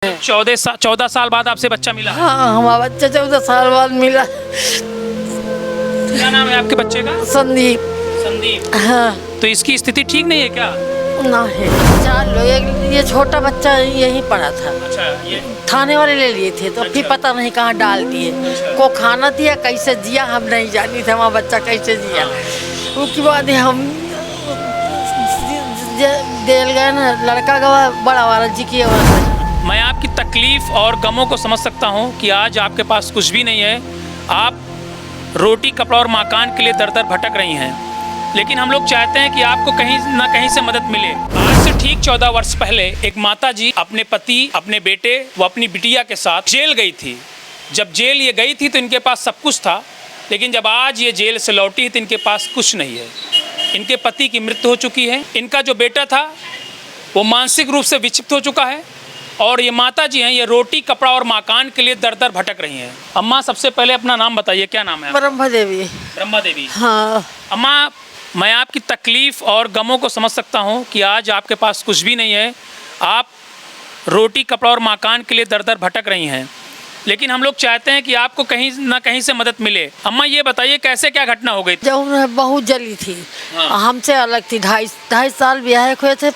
14 साल बाद आपसे बच्चा मिला। हाँ, हमारा बच्चा 14 साल बाद मिला। क्या नाम है आपके बच्चे का? संदीप। संदीप। हाँ। तो इसकी स्थिति ठीक नहीं है क्या? ना है 4 लोग, ये छोटा बच्चा यहीं पड़ा था। अच्छा, ये थाने वाले ले लिए थे तो फिर पता नहीं कहाँ डाल दिए। को खाना दिया, कैसे जिया हम नहीं जानी थे, हमारा बच्चा कैसे जिया। उसके बाद हम जेल गए ना, लड़का गवा बड़ा वाला जी की आवाज़। मैं आपकी तकलीफ और गमों को समझ सकता हूँ कि आज आपके पास कुछ भी नहीं है। आप रोटी कपड़ा और मकान के लिए दर दर भटक रही हैं, लेकिन हम लोग चाहते हैं कि आपको कहीं ना कहीं से मदद मिले। आज से ठीक 14 वर्ष पहले एक माता जी अपने पति, अपने बेटे व अपनी बिटिया के साथ जेल गई थी। जब जेल ये गई थी तो इनके पास सब कुछ था, लेकिन जब आज ये जेल से लौटी तो इनके पास कुछ नहीं है। इनके पति की मृत्यु हो चुकी है, इनका जो बेटा था वो मानसिक रूप से विक्षिप्त हो चुका है, और ये माता जी हैं, ये रोटी कपड़ा और मकान के लिए दर दर भटक रही हैं। अम्मा, सबसे पहले अपना नाम बताइए, क्या नाम है? ब्रह्मा देवी। ब्रह्मा देवी। हाँ। अम्मा, मैं आपकी तकलीफ़ और गमों को समझ सकता हूँ कि आज आपके पास कुछ भी नहीं है। आप रोटी कपड़ा और मकान के लिए दर दर भटक रही हैं, लेकिन हम लोग चाहते हैं कि आपको कहीं ना कहीं से मदद मिले। अम्मा, ये बताइए कैसे क्या घटना हो गई? जब बहुत जली थी। हाँ। हमसे अलग थी। 2.5 साल ब्याह हुए थे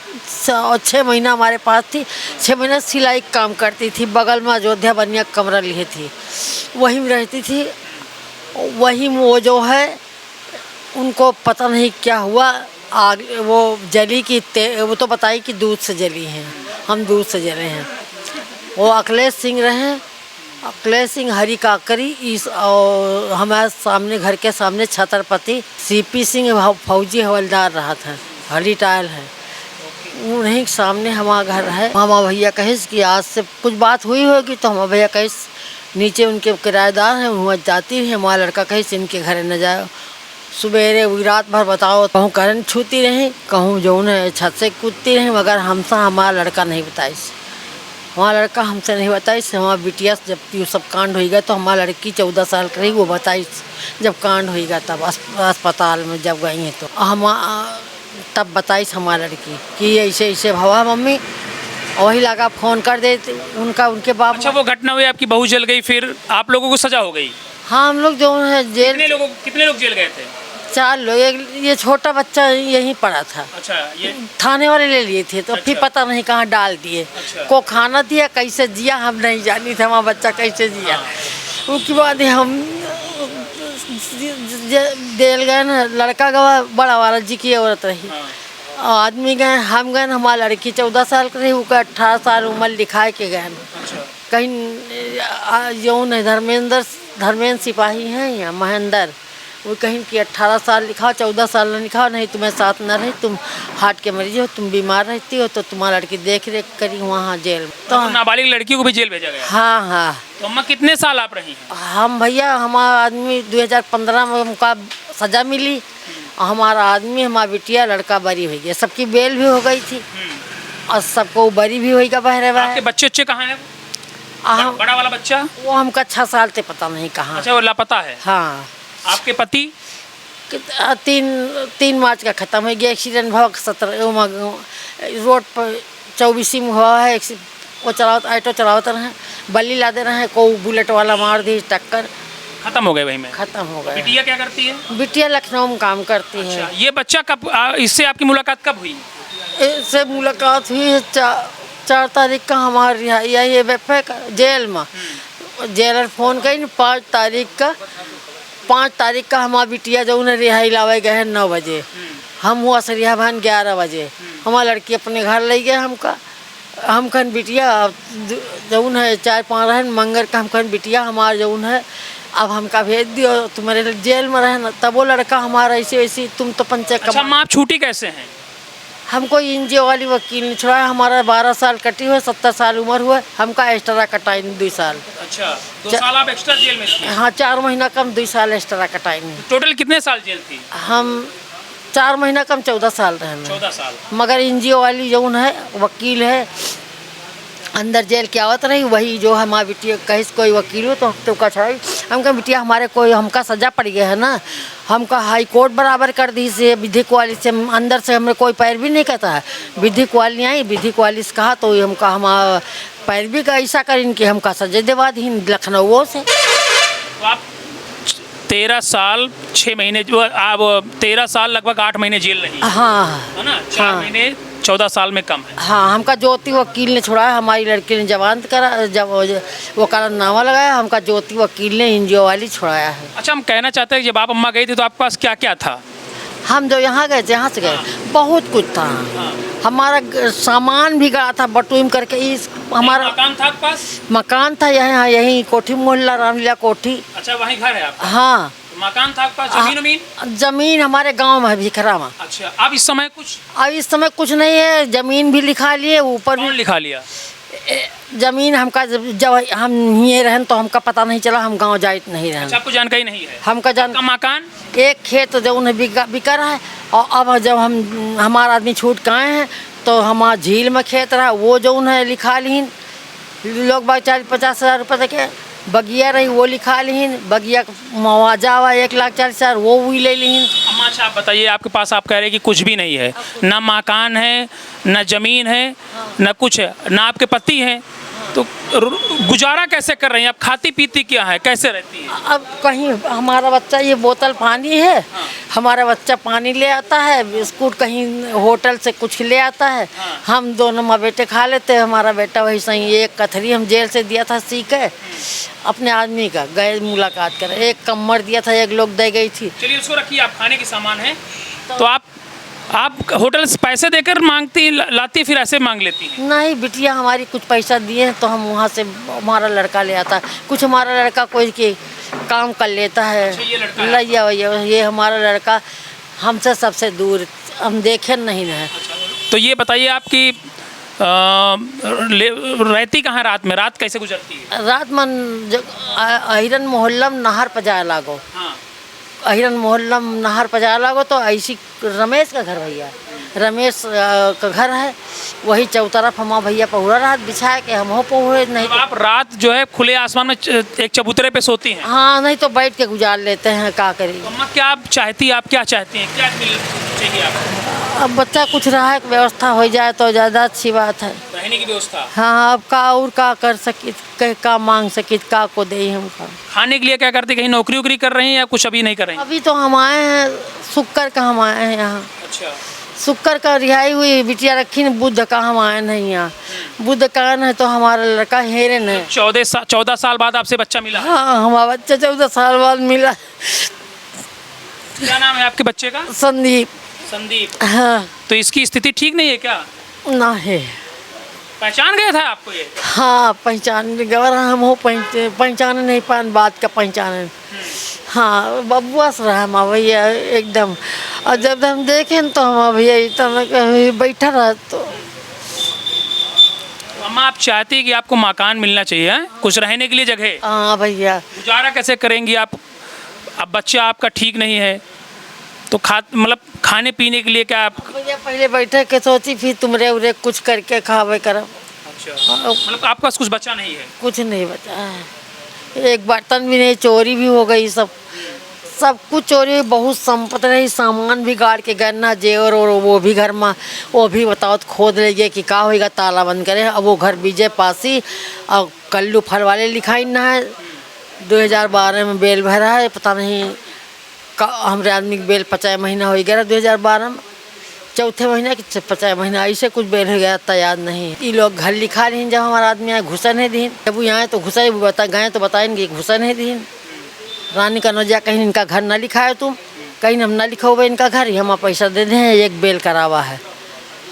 और 6 महीना हमारे पास थी। 6 महीना सिलाई काम करती थी, बगल में अयोध्या बनिया कमरा लिए थी, वहीं में रहती थी। वहीं में वो जो है उनको पता नहीं क्या हुआ, आग वो जली की वो तो बताई कि दूध से जली हैं, हम दूध से जले हैं। वो अखिलेश सिंह रहे, अखिलेश सिंह हरी काकरी इस, और हमारे सामने घर के सामने छत्रपति सीपी सिंह फौजी हवलदार रहा था, हरी टायल है, उन्हीं के सामने हमारा घर है। हमारा भैया कहिस कि आज से कुछ बात हुई होगी, तो हमारा भैया कहिस नीचे उनके किराएदार हैं, वहाँ जाती है। हमारा लड़का कहिस इनके घर न जाओ। सुबेरे रात भर बताओ, कहूँ करंट छूती रही, कहूँ जो है छत से कूदती रही, मगर हमसे हमारा लड़का नहीं बताइस। हमारा लड़का हमसे नहीं बताइस। हमारा बिटिया जब ये सब कांड होगा तो हमारा लड़की 14 साल की रही, वो बताइस जब कांड होगा तब अस्पताल में जब गई हैं तो हम तब बताइस हमारा लड़की कि ऐसे ऐसे भवा मम्मी, वही लगा फ़ोन कर दे उनके बाप। अच्छा, वो घटना हुई, आपकी बहू जल गई, फिर आप लोगों को सजा हो गई? हाँ, हम लोग जो है जेल। कितने लोग जेल गए थे? 4 लोग। ये छोटा बच्चा यहीं पड़ा था। अच्छा, ये थाने वाले ले लिए थे तो फिर अच्छा। पता नहीं कहाँ डाल दिए। अच्छा। को खाना दिया, कैसे जिया हम नहीं जानी थे, हमारा बच्चा कैसे जिया। उसके बाद हम जेल गए ना, लड़का गवा बड़ा वाला जी की औरत रही, आदमी गए, हम गए। हमारा लड़की 14 साल की रही, उसका 18 साल उम्र लिखा के गए। कहीं जो नहीं धर्मेंद्र सिपाही हैं या महेंद्र, वो कहीं कि 18 साल लिखा, 14 साल न लिखा, नहीं तुम्हें साथ न रही, तुम हार्ट के मरीज हो, तुम बीमार रहती हो, तो तुम्हारा लड़की देख रेख करी वहाँ जेल में। तो नाबालिग लड़की को भी जेल भेजा गया? हाँ हाँ। तो अम्मा, कितने साल आप रही हैं? हम भैया, हमारा आदमी 2015 में हमका सज़ा मिली, और हमारा आदमी, हमारा बिटिया लड़का बरी हो गया, सबकी बेल भी हो गई थी और सबको बरी भी होगा बहरे बहरे। आपके बच्चे कहाँ हैं? बड़ा वाला बच्चा वो हमका 6 साल से पता नहीं कहाँ। अच्छा, वो लापता है। हाँ। आपके पति? 3 मार्च का ख़त्म हो गया। एक्सीडेंट हुआ 17 रोड पर 24 में हुआ है। वो ऑटो चलाते रहे, बल्ली लादे रहे, को बुलेट वाला मार दी टक्कर, खत्म हो गए वहीं में? खत्म हो गया। बिटिया क्या करती है? बिटिया लखनऊ में काम करती है। अच्छा, ये बच्चा कब, इससे आपकी मुलाकात कब हुई? इससे मुलाकात हुई है 4 तारीख का हमारे ये जेल में। जेलर फ़ोन करी 5 तारीख का हमारा बिटिया जो उन्हें रिहाई लावे गए हैं 9 बजे, हम हुआ सरिया भान 11 बजे। हमारा लड़की अपने घर ले गए हमका। हम खन बिटिया जौन है 4-5 रहन मंगर का, हम खन बिटिया हमारा जौन है अब हमका भेज दियो, तुम्हारे जेल में रहे ना। तब वो लड़का हमारा ऐसे वैसे तुम तो पंचायत। अच्छा, माँ, आप छूटी कैसे हैं? हमको एनजीओ वाली वकील ने छुड़ाया। हमारा 12 साल कटी हुई, 70 साल उम्र हुआ, हमका एक्स्ट्रा कटाई 2 साल। अच्छा, 2 साल आप एक्स्ट्रा जेल में थी? हाँ, 4 महीना कम 2 साल एक्स्ट्रा कटाई नहीं। टोटल कितने साल जेल थी? हम 4 महीना कम 14 साल रहे। 14 साल। मगर एनजीओ वाली जो है वकील है अंदर जेल की आवत रही, वही जो हमारी बिटिया कहीं कोई वकील हो तो कछाई हमका बिटिया हमारे कोई हमका सजा पड़ गया है ना, हमका हाई कोर्ट बराबर कर दी से विधिक वाली से अंदर से हमें कोई पैरवी नहीं करता है। विधिक वाली आई, विधिक वाली से कहा तो हमका हम पैरवी का ऐसा करें कि हमका सजा दिवा दी लखनऊ से। तो आप 13 साल 6 महीने जो आप 13 साल लगभग 8 महीने जेल रही हाँ है ना, 4 महीने 14 साल में कम है। हाँ, हमका ज्योति वकील ने छुड़ाया, हमारी लड़की ने जमानत करा, जब वो करारनामा लगाया, हमका ज्योति वकील ने एनजीओ वाली छुड़ाया है। अच्छा, हम कहना चाहते हैं कि जब आप अम्मा गई थी तो आपके पास क्या क्या था? हम जो यहाँ गए थे, यहाँ से गए, बहुत कुछ था। हमारा सामान भी गया था बटुईम करके। इस हमारा मकान था आपके पास? मकान था यहाँ, यहीं कोठी मोहल्ला रामलीला कोठी। अच्छा, वहीं घर है आपका? हाँ, मकान था आपके पास? जमीन वमीन? जमीन हमारे गांव में है, भिखरा में। अच्छा, अब इस समय कुछ? अब इस समय कुछ नहीं है, जमीन भी लिखा लिए, ऊपर भी कौन लिखा लिया? जमीन हमका जब हम ये रहन तो हमका पता नहीं चला, हम गांव जाइत नहीं रहन। अच्छा, आपको जानकारी नहीं है? हमका आपका मकान? एक खेत जो उन्हें बिका रहा है, और अब जब हमारा आदमी छूट के आए हैं तो हमारा झील में खेत रहा, वो जो उन्हें लिखा लीन लोग 40-50 हज़ार रुपये तक के बगिया रही, वो लिखा लीन। बगिया का मुआवजा हुआ 1,40,000, वो भी ले लीन। अम्मा अच्छा, आप बताइए, आपके पास आप कह रहे हैं कि कुछ भी नहीं है, ना मकान है, ना ज़मीन है, ना कुछ है, ना आपके पति हैं, तो गुजारा कैसे कर रही हैं आप? खाती पीती क्या है, कैसे रहती है? अब कहीं हमारा बच्चा ये बोतल पानी है, हमारा बच्चा पानी ले आता है, बिस्कुट कहीं होटल से कुछ ले आता है, हम दोनों माँ बेटे खा लेते हैं। हमारा बेटा वही सही, एक कथरी हम जेल से दिया था सीख है अपने आदमी का, गए मुलाकात कर, एक कम्मर दिया था, एक लोग दे गई थी। चलिए उसको रखिए, आप खाने की सामान है तो आप होटल से पैसे देकर मांगती लाती, फिर ऐसे मांग लेती हैं? नहीं, बिटिया हमारी कुछ पैसा दिए हैं तो हम वहाँ से हमारा लड़का ले आता है, कुछ हमारा लड़का कोई के काम कर लेता है। अच्छा, ये लड़का है? लैया भैया, ये हमारा लड़का हमसे सबसे दूर, हम देखे नहीं है। तो ये बताइए, आपकी रहती कहाँ रात में? रात कैसे गुजरती है? रात में अहिरन मोहल्ला में नहर पर जाए लागो, हाँ। अहिरन मोहल्ला में नहर पर जाए लागो तो ऐसी रमेश का घर भैया, रमेश का घर है, वही चौतरफ हम भैया पहुरा रात बिछाए के हम हो पहुरे नहीं तो आप रात जो है खुले आसमान में एक चबूतरे पे सोती हैं? हाँ, नहीं तो बैठ के गुजार लेते हैं, क्या करें। तो अम्मा क्या आप चाहती हैं, आप क्या चाहती हैं, क्या मिल चाहिए आपको? अब बच्चा कुछ रहा है, व्यवस्था हो जाए तो ज़्यादा अच्छी बात है। रहने की व्यवस्था? हाँ, अब का और का कर सकित, का मांग सकित, का को दे हमका। खाने के लिए क्या करते, कहीं नौकरी वोकरी कर रही हैं या कुछ अभी नहीं कर रही हैं? अभी तो हम आए हैं, शुक्र का हम आए हैं यहाँ, अच्छा, शुक्र का रिहाई हुई, बिटिया रखी न, बुध का हम आए नहीं यहाँ। बुध का है तो हमारा लड़का हेरन है। 14 साल बाद आपसे बच्चा मिला? हाँ, हमारा बच्चा 14 साल बाद मिला। क्या नाम है आपके बच्चे का? संदीप। संदीप। हाँ, तो इसकी स्थिति ठीक नहीं है क्या? ना है। पहचान गया था आपको ये? हाँ, पहचान गवर हम हो, पहचान नहीं पान बात का पहचान। हाँ, बबुआ से रहा हम भैया एकदम, और जब हम देखें तो हम भैया इतना बैठा रहा तो। अम्मा, आप चाहती है कि आपको मकान मिलना चाहिए है? कुछ रहने के लिए जगह? हाँ भैया। गुजारा कैसे करेंगी आप? अब बच्चा आपका ठीक नहीं है तो मतलब खाने पीने के लिए क्या आप? भैया पहले बैठे के सोची, फिर तुमरे उरे कुछ करके खावे करब। अच्छा, मतलब आपके पास कुछ बचा नहीं है? कुछ नहीं बचा है, एक बर्तन भी नहीं, चोरी भी हो गई, सब कुछ चोरी हुई, बहुत संपत्ति रही, सामान भी गाड़ के, गन्ना जेवर और वो भी घर में, वो भी बताओ तो खोद ले गए कि का होगा, ताला बंद करे। अब वो घर विजय पासी और कल्लू फल वाले लिखाई ना है, 2012 में बेल भरा है, पता नहीं हमारे आदमी की बेल 50 महीना हो गया 2012 में, चौथे महीना कि 50 महीना ऐसे कुछ बेल हो गया था, याद नहीं। ये लोग घर लिखा रही, जब हमारा आदमी यहाँ घुसा नहीं दी, जब वो यहाँ तो घुसा बता गए तो बताएंगे घुसा नहीं दी। रानी का नौजा कहीं इनका घर ना लिखा है, तुम कहीं हम ना लिखा हुआ इनका घर, हम पैसा दे दें, एक बेल करावा है।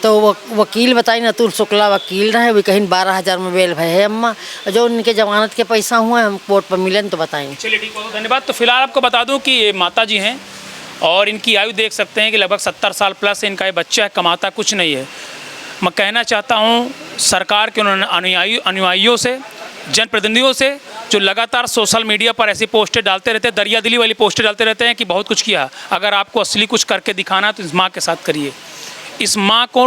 तो वो वकील बताई ना, तुल शुक्ला वकील रहे, वो कहीं 12,000 में बेल भय है अम्मा, जो उनके जमानत के पैसा हुए हम कोर्ट पर मिले तो बताएंगे। चलिए ठीक है, धन्यवाद। तो फिलहाल आपको बता दूं कि ये माता जी हैं और इनकी आयु देख सकते हैं कि लगभग 70 साल प्लस इनका ये बच्चा है, कमाता कुछ नहीं है। मैं कहना चाहता हूँ सरकार के अनुयायियों से, जनप्रतिनिधियों से, जो लगातार सोशल मीडिया पर ऐसी पोस्टें डालते रहते हैं, दरिया दिली वाली पोस्टें डालते रहते हैं कि बहुत कुछ किया। अगर आपको असली कुछ करके दिखाना है तो इस माँ के साथ करिए। इस माँ को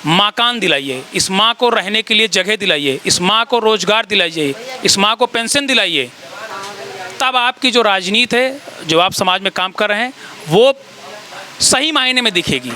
मकान दिलाइए, इस माँ को रहने के लिए जगह दिलाइए, इस माँ को रोजगार दिलाइए, इस माँ को पेंशन दिलाइए। तब आपकी जो राजनीति है, जो आप समाज में काम कर रहे हैं, वो सही मायने में दिखेगी।